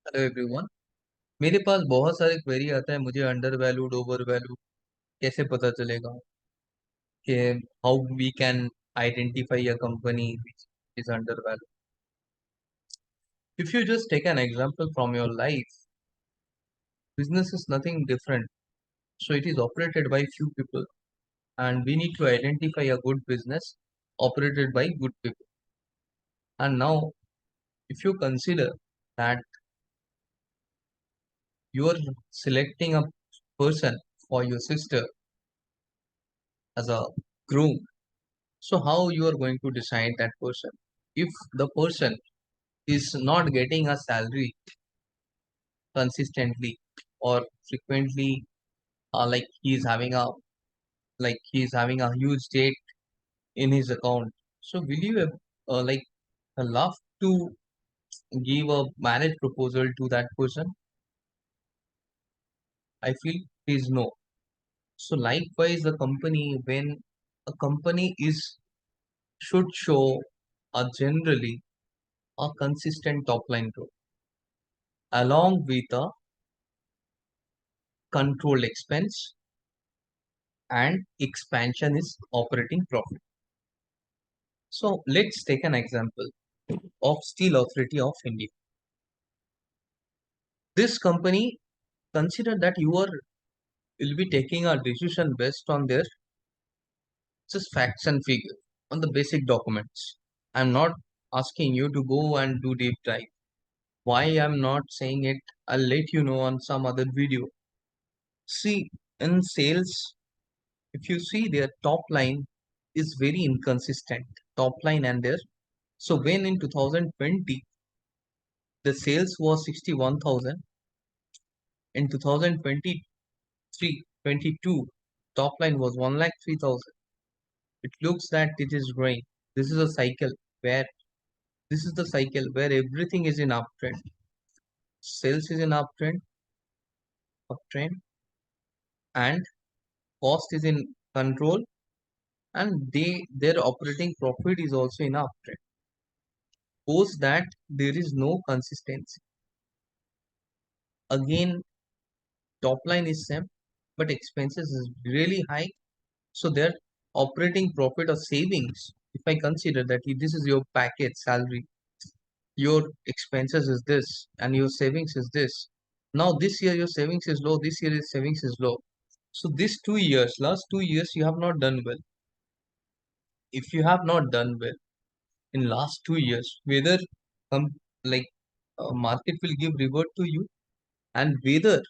Hello everyone. मेरे पास बहुत सारे क्वेरी आता है, मुझे अंडर वैल्यूड ओवर वैल्यूड कैसे पता चलेगा कि how we can identify a company which is under value. If you just take an example from your life, business is nothing different. So it is operated by few people, and we need to identify a good business operated by good people. And now if you consider that you are selecting a person for your sister as a groom. So how you are going to decide that person? If the person is not getting a salary consistently or frequently, like he is having a huge debt in his account, so will you like love to give a marriage proposal to that person? I feel is no. So likewise, the company, when a company is should show a generally a consistent top line growth along with a controlled expense and expansion is operating profit. So let's take an example of Steel Authority of India. This company, consider that you are will be taking a decision based on their just facts and figures on the basic documents. I'm not asking you to go and do deep dive. Why I'm not saying it, I'll let you know on some other video. See, in sales, if you see their top line is very inconsistent. Top line and their so when in 2020 the sales was 61,000, in 2023 22 top line was 1,03,000. It looks that it is growing. This is a cycle where this is the cycle where everything is in uptrend. Sales is in uptrend, and cost is in control, and their operating profit is also in uptrend. Suppose that there is no consistency. Again, top line is same, but expenses is really high. So their operating profit or savings, if I consider that this is your package salary, your expenses is this, and your savings is this. Now this year your savings is low, this year your savings is low. So these 2 years, last 2 years, you have not done well. If you have not done well in last 2 years, whether um, like market will give reward to you, and whether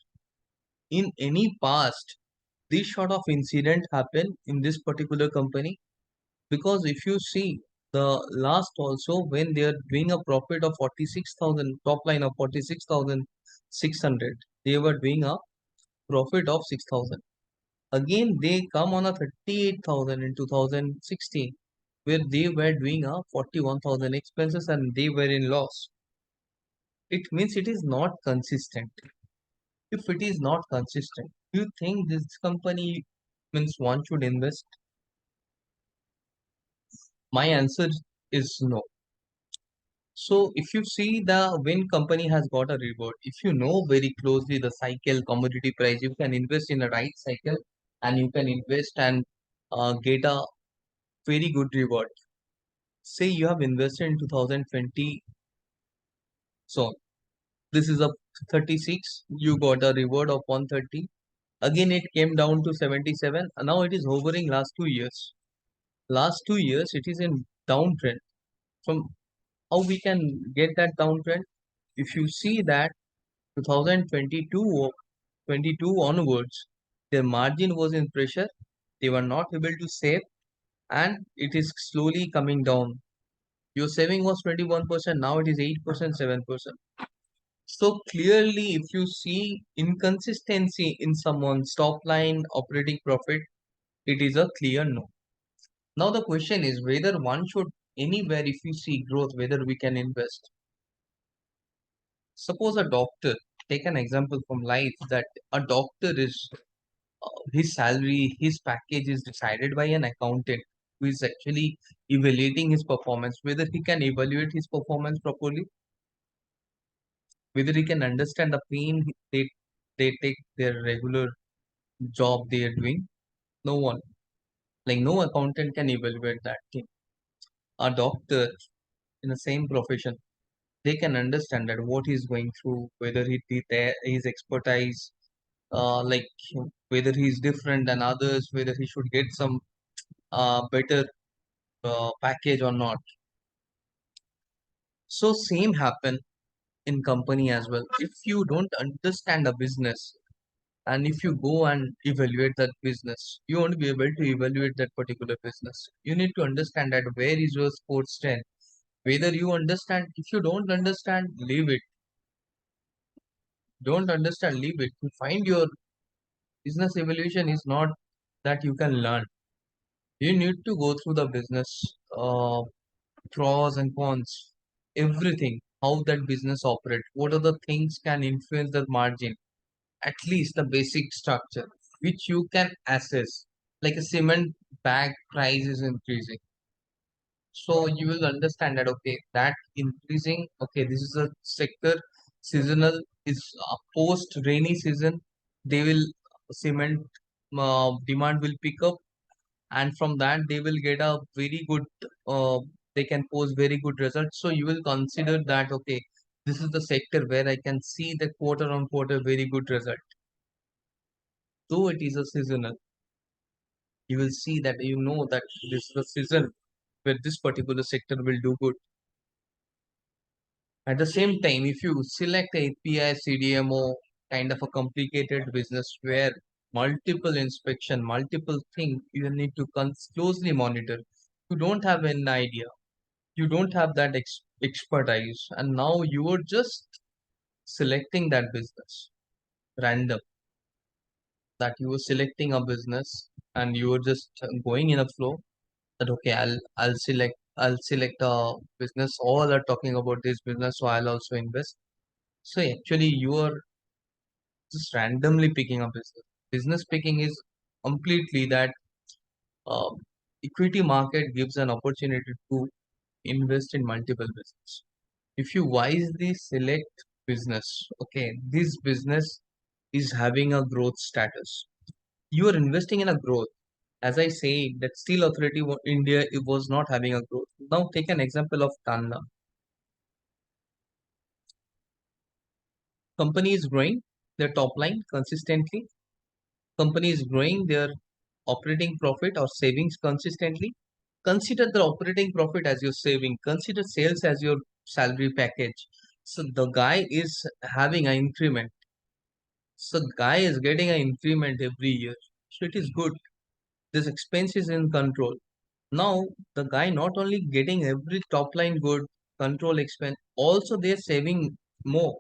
in any past this sort of incident happened in this particular company. Because if you see the last also, when they are doing a profit of 46,000, top line of 46,600, they were doing a profit of 6,000. Again they come on a 38,000 in 2016, where they were doing a 41,000 expenses and they were in loss. It means it is not consistent. If it is not consistent, do you think this company means one should invest? My answer is no. So if you see the when company has got a reward, if you know very closely the cycle, commodity price, you can invest in a right cycle, and you can invest and get a very good reward. Say you have invested in 2020, so this is a 36, you got a reward of 130. Again it came down to 77, and now it is hovering last 2 years. Last 2 years it is in downtrend. From how we can get that downtrend? If you see that 2022 22 onwards, their margin was in pressure. They were not able to save, and it is slowly coming down. Your saving was 21%, now it is 8%, 7%. So clearly, if you see inconsistency in someone's top line operating profit, it is a clear no. Now the question is whether one should anywhere, if you see growth, whether we can invest. Suppose a doctor, take an example from life that a doctor is his salary, his package is decided by an accountant who is actually evaluating his performance, whether he can evaluate his performance properly. whether he can understand the pain they take their regular job they are doing. No one, like no accountant can evaluate that thing. A doctor in the same profession, they can understand that what he's going through, whether he did his expertise, like whether he's different than others, whether he should get some better package or not. So same happen in company as well. If you don't understand a business, and if you go and evaluate that business, you won't be able to evaluate that particular business. You need to understand that where is your sports strength. Whether you understand, if you don't understand, leave it. Don't understand, leave it. You find your business evaluation is not that you can learn. You need to go through the business pros and cons, everything, how that business operates, what are the things can influence the margin, at least the basic structure, which you can assess. Like a cement bag price is increasing. So you will understand that okay, that increasing, okay, this is a sector seasonal is post rainy season, they will cement demand will pick up, and from that they will get a very good they can post very good results. So you will consider that okay, this is the sector where I can see the quarter on quarter very good result. Though it is a seasonal, you will see that you know that this is the season where this particular sector will do good. At the same time, if you select a API CDMO kind of a complicated business where multiple inspection, multiple things you need to closely monitor, you don't have an idea, you don't have that expertise, and now you are just selecting that business random. That you are selecting a business and you are just going in a flow. That okay, I'll select a business. All are talking about this business, so I'll also invest. So actually, you are just randomly picking a business. Business picking is completely that uh, equity market gives an opportunity to invest in multiple business. If you wisely select business, okay, this business is having a growth status. You are investing in a growth. As I say, that Steel Authority India it was not having a growth. Now take an example of Tanla. Company is growing their top line consistently. Company is growing their operating profit or savings consistently. Consider the operating profit as your saving. Consider sales as your salary package. So the guy is having an increment. So guy is getting an increment every year. So it is good. This expense is in control. Now the guy not only getting every top line good, control expense, also they're saving more.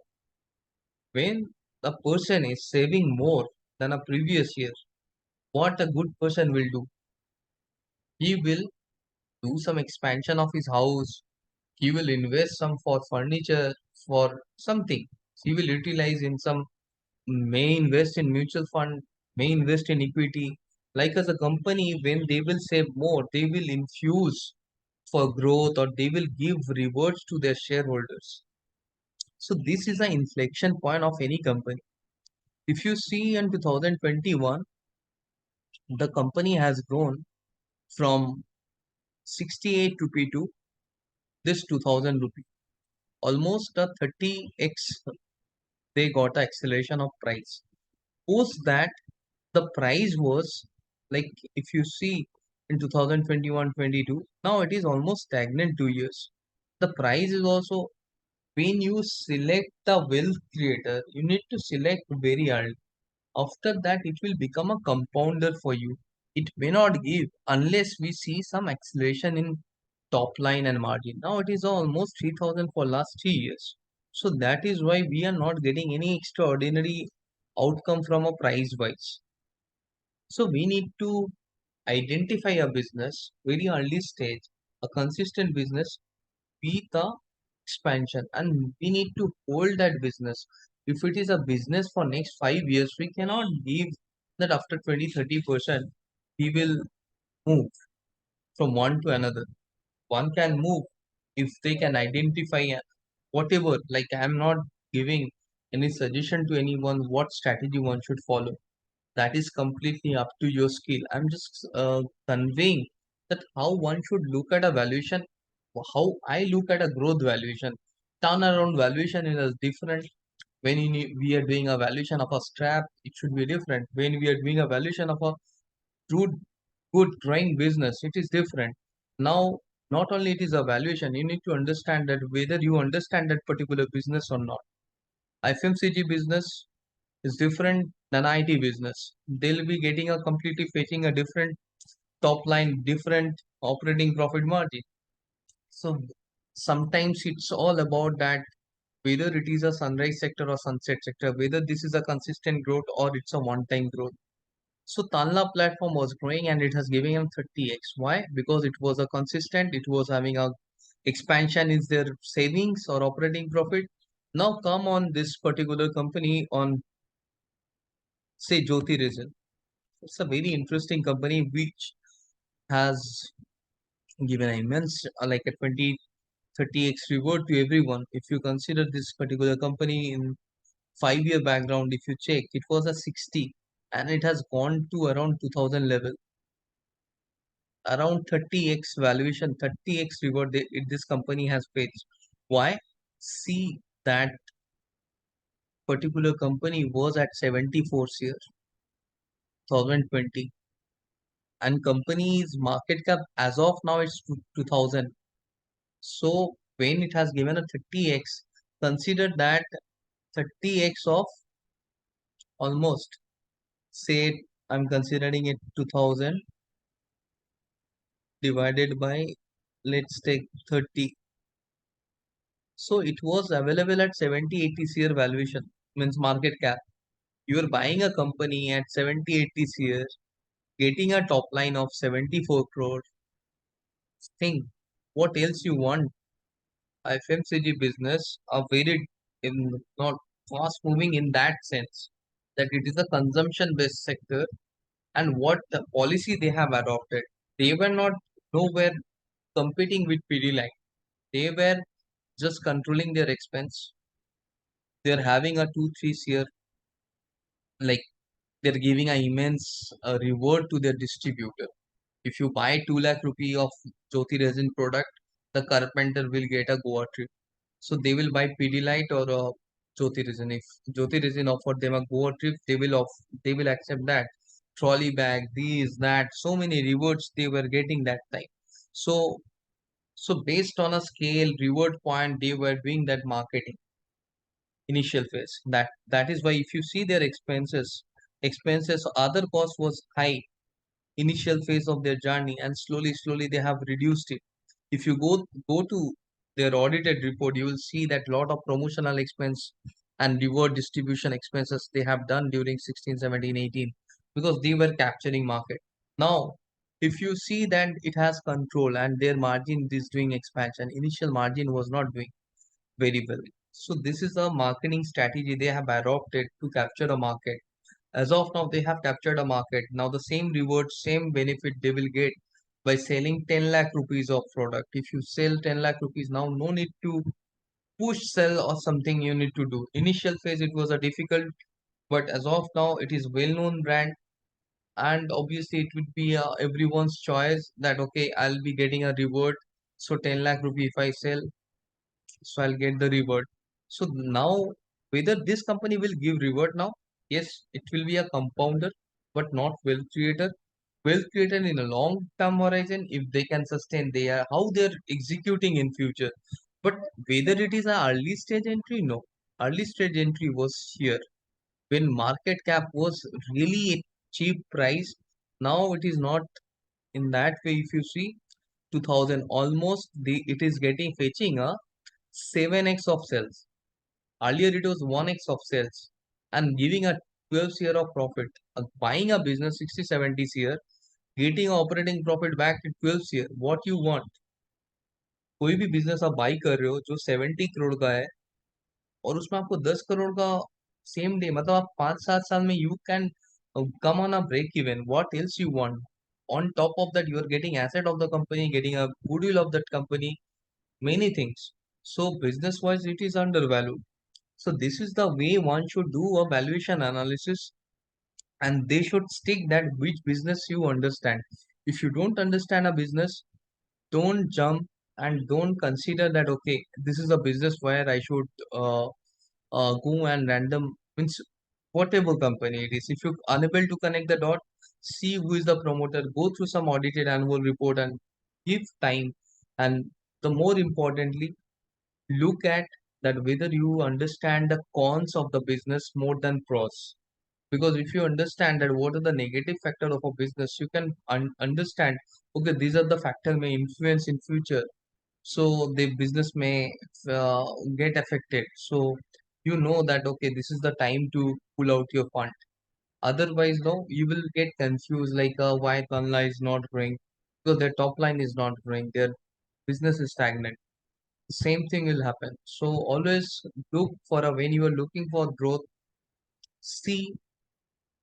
When the person is saving more than a previous year, what a good person will do? He will do some expansion of his house. He will invest some for furniture, for something. He will utilize in some, may invest in mutual fund, may invest in equity. Like as a company, when they will save more, they will infuse for growth or they will give rewards to their shareholders. So this is an inflection point of any company. If you see in 2021, the company has grown from 68 rupee to this 2000 rupee. Almost a 30x they got a acceleration of price. Post that the price was like if you see in 2021-22, now it is almost stagnant 2 years. The price is also when you select the wealth creator, you need to select very early. After that, it will become a compounder for you. It may not give unless we see some acceleration in top line and margin. Now it is almost 3000 for last 3 years. So that is why we are not getting any extraordinary outcome from a price wise. So we need to identify a business very early stage, a consistent business with the expansion, and we need to hold that business. If it is a business for next 5 years, we cannot give that after 20-30% we will move from one to another. One can move if they can identify whatever, like I'm not giving any suggestion to anyone what strategy one should follow. That is completely up to your skill. I'm just conveying that how one should look at a valuation, how I look at a growth valuation. Turnaround valuation is different. When we are doing a valuation of a strap, it should be different. When we are doing a valuation of a good good growing business, it is different. Now, not only it is a valuation, you need to understand that whether you understand that particular business or not. FMCG business is different than IT business. They'll be getting a completely fetching a different top line, different operating profit margin. So sometimes it's all about that, whether it is a sunrise sector or sunset sector, whether this is a consistent growth or it's a one-time growth. So Tanla platform was growing and it has given him 30x. Why? Because it was a consistent, it was having a expansion is their savings or operating profit. Now come on this particular company on say Jyothy Labs. It's a very interesting company which has given an immense like a 20 30x reward to everyone. If you consider this particular company in 5 year background, if you check, it was a 60 and it has gone to around 2000 level, around 30x valuation, 30x reward this company has paid. Why? See that particular company was at 74 year 2020 and company's market cap as of now is 2000. So when it has given a 30x, consider that 30x of almost say I'm considering it 2000 divided by let's take 30. So it was available at 70 80 share valuation means market cap. You are buying a company at 70 80 shares, getting a top line of 74 crore. Think what else you want. FMCG business are very not fast moving in that sense that it is a consumption based sector and what the policy they have adopted. They were not nowhere competing with Pidilite. They were just controlling their expense. They're having a 2 3 year like they're giving an immense reward to their distributor. If you buy 2 lakh rupee of Jyothy resin product, the carpenter will get a Goa trip. So they will buy Pidilite or Jyothy resin. If Jyothy resin offered them a Goa trip, they will accept that. Trolley bag, these, that, so many rewards they were getting that time. So so based on a scale reward point, they were doing that marketing initial phase. That is why if you see their expenses other cost was high initial phase of their journey and slowly they have reduced it. If you go to their audited report, you will see that lot of promotional expense and reward distribution expenses they have done during 16 17 18 because they were capturing market. Now if you see that it has control and their margin is doing expansion, initial margin was not doing very well. So this is a marketing strategy they have adopted to capture a market. As of now, they have captured a market. Now the same reward, same benefit they will get by selling 10 lakh rupees of product. If you sell 10 lakh rupees now, no need to push sell or something you need to do. Initial phase it was a difficult, but as of now it is well-known brand and obviously it would be everyone's choice that okay, I'll be getting a reward. So 10 lakh rupee if I sell, so I'll get the reward. So now, whether this company will give reward now, yes, it will be a compounder, but not wealth creator. Wealth creator in a long term horizon, if they can sustain, they are how they're executing in future. But whether it is an early stage entry, no. Early stage entry was here when market cap was really a cheap price. Now it is not in that way. If you see 2000, almost it is getting fetching a 7x of sales. Earlier it was 1x of sales and giving a 12 year of profit. Buying a business 60 70 year, getting operating profit back in 12 year. What you want? कोई भी business आप by कर रहे हो जो 70 करोड़ का है और उसमें आपको 10 करोड़ का सेम डे मतलब आप 5 7 साल में you can come on a break even what else you want on top of that you are getting asset of the company, getting a goodwill of that company, many things. So business wise it is undervalued. So this is the way one should do a valuation analysis, and they should stick that which business you understand. If you don't understand a business, don't jump and don't consider that okay, this is a business where I should go and random means whatever company it is. If you're unable to connect the dot, see who is the promoter, go through some audited annual report and give time. And the more importantly, look at that whether you understand the cons of the business more than pros. Because if you understand that what are the negative factor of a business, you can understand okay, these are the factor may influence in future, so the business may uh, get affected. So you know that okay, this is the time to pull out your fund. Otherwise no, you will get confused like why Kanla is not growing, because their top line is not growing, their business is stagnant. Same thing will happen. So always look for a, when you are looking for growth, see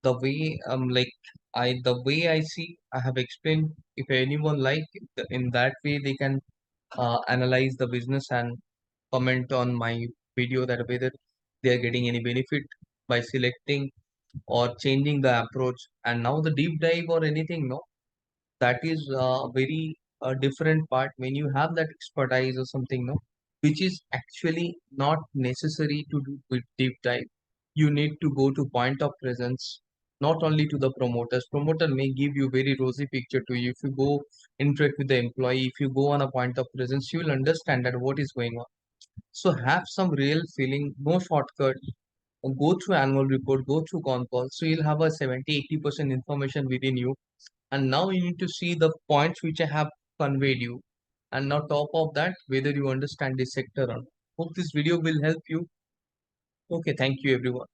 the way like the way I see, I have explained. If anyone like in that way, they can analyze the business and comment on my video that whether they are getting any benefit by selecting or changing the approach. And now the deep dive or anything, no, that is a very different part when you have that expertise or something, no, which is actually not necessary to do with deep dive. You need to go to point of presence, not only to the promoters. Promoter may give you very rosy picture to you. If you go interact with the employee, if you go on a point of presence, you will understand that what is going on. So have some real feeling, no shortcut. Go through annual report, go through con call. So you'll have a 70-80% information within you. And now you need to see the points which I have conveyed you. And now top of that, whether you understand this sector or not. Hope this video will help you. Okay, thank you everyone.